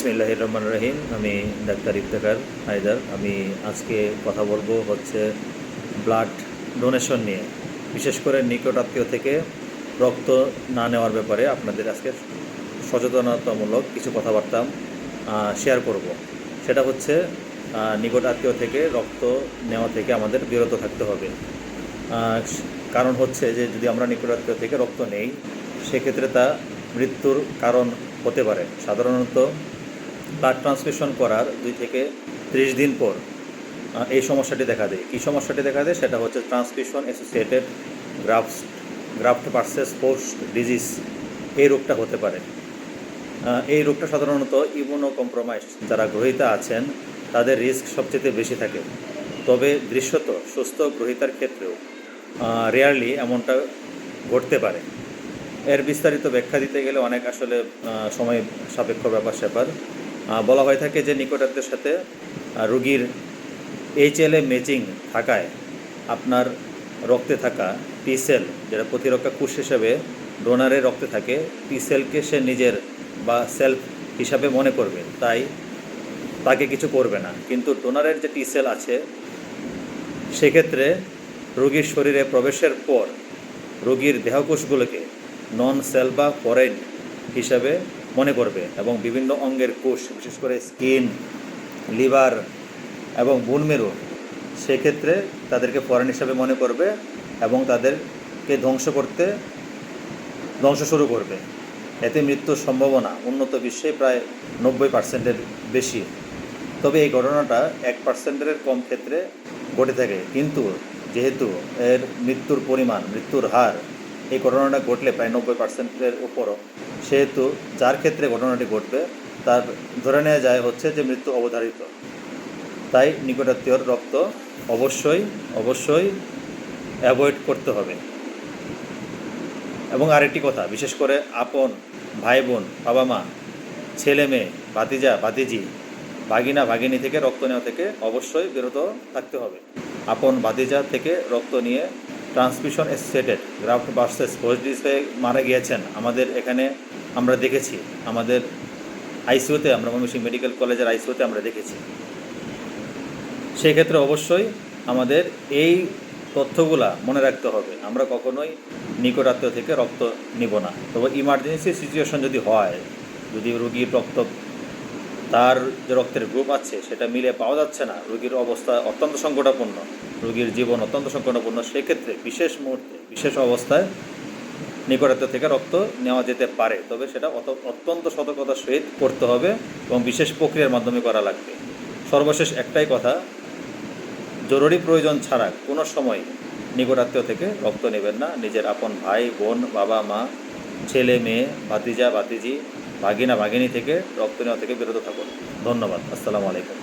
বিসমিল্লাহির রহমানির রহিম। আমি ডাক্তার ইফতেখার হায়দার। আমি আজকে কথা বলবো হচ্ছে ব্লাড ডোনেশন নিয়ে, বিশেষ করে নিকট আত্মীয় থেকে রক্ত না নেওয়ার ব্যাপারে আপনাদের আজকে সচেতনতামূলক কিছু কথাবার্তা শেয়ার করব। সেটা হচ্ছে নিকট আত্মীয় থেকে রক্ত নেওয়া থেকে আমাদের বিরত থাকতে হবে। কারণ হচ্ছে যে যদি আমরা নিকট আত্মীয় থেকে রক্ত নেই, সেক্ষেত্রে তা মৃত্যুর কারণ হতে পারে। সাধারণত ব্লাড ট্রান্সফিউশন করার 2 থেকে 30 দিন পর এই সমস্যাটি দেখা দেয়। কী সমস্যাটি দেখা দেয়? সেটা হচ্ছে transfusion associated graft versus post disease, এই রোগটা হতে পারে। এই রোগটা সাধারণত ইমিউনো কম্প্রোমাইজ যারা গ্রহীতা আছেন তাদের রিস্ক সবচেয়ে বেশি থাকে। তবে দৃশ্যত সুস্থ গ্রহীতার ক্ষেত্রেও রেয়ারলি এমনটা ঘটতে পারে। এর বিস্তারিত ব্যাখ্যা দিতে গেলে অনেক আসলে সময় সাপেক্ষ ব্যাপার বলা হয়ে থাকে যে নিকটাত্মীয়ের সাথে রোগীর HLA ম্যাচিং থাকায় আপনার রক্তে থাকা টি সেল, যেটা প্রতিরক্ষা কোষ হিসেবে ডোনারের রক্তে থাকে, টি সেলকে সে নিজের বা সেলফ হিসাবে মনে করবে, তাই তাকে কিছু করবে না। কিন্তু ডোনারের যে টি সেল আছে সেক্ষেত্রে রোগীর শরীরে প্রবেশের পর রোগীর দেহকোষগুলোকে নন সেল বা ফরেন হিসাবে মনে করবে এবং বিভিন্ন অঙ্গের কোষ, বিশেষ করে স্কিন, লিভার এবং বোন মেরু, সেক্ষেত্রে তাদেরকে ফরেন হিসাবে মনে করবে এবং তাদেরকে ধ্বংস শুরু করবে। এতে মৃত্যুর সম্ভাবনা উন্নত বিশ্বে প্রায় 90%-এর বেশি। তবে এই ঘটনাটা 1%-এর কম ক্ষেত্রে ঘটে থাকে। কিন্তু যেহেতু এর মৃত্যুর হার এই ঘটনাটা ঘটলে প্রায় 90%-এর উপরও, সেহেতু যার ক্ষেত্রে ঘটনাটি ঘটবে তার ধরে নেওয়া যায় হচ্ছে যে মৃত্যু অবধারিত। তাই নিকটাত্মীয়র রক্ত অবশ্যই অ্যাভয়েড করতে হবে। এবং আরেকটি কথা, বিশেষ করে আপন ভাই বোন, বাবা মা, ছেলে মেয়ে, ভাতিজা ভাতিজি, ভাগিনা ভাগিনী থেকে রক্ত নেওয়া থেকে অবশ্যই বিরত থাকতে হবে। আপন ভাতিজা থেকে রক্ত নিয়ে transfusion associated graft versus post disease হয়ে মারা গিয়েছেন আমাদের এখানে, আমরা দেখেছি। আমাদের আইসিইউতে, আমরা ময়মনসিংহ মেডিকেল কলেজের আইসিইউতে আমরা দেখেছি। সেই ক্ষেত্রে অবশ্যই আমাদের এই তথ্যগুলা মনে রাখতে হবে। আমরা কখনোই নিকট আত্মীয় থেকে রক্ত নিব না। তবে ইমার্জেন্সি সিচুয়েশন যদি হয়, যদি রোগীর তার যে রক্তের গ্রুপ আছে সেটা মিলে পাওয়া যাচ্ছে না, রোগীর অবস্থা অত্যন্ত সংকটাপন্ন, রোগীর জীবন অত্যন্ত সংকটাপন্ন, সেক্ষেত্রে বিশেষ অবস্থায় নিকটাত্মীয় থেকে রক্ত নেওয়া যেতে পারে। তবে সেটা অত্যন্ত সতর্কতার সহিত করতে হবে এবং বিশেষ প্রক্রিয়ার মাধ্যমে করা লাগবে। সর্বশেষ একটাই কথা, জরুরি প্রয়োজন ছাড়া কোনো সময় নিকটাত্মীয় থেকে রক্ত নেবেন না। নিজের আপন ভাই বোন, বাবা মা, ছেলে মেয়ে, ভাতিজা ভাতিজি, ভাগিনা ভাগিনী থেকে রক্ত নেওয়া থেকে বিরত থাকুন। ধন্যবাদ। আসসালামু আলাইকুম।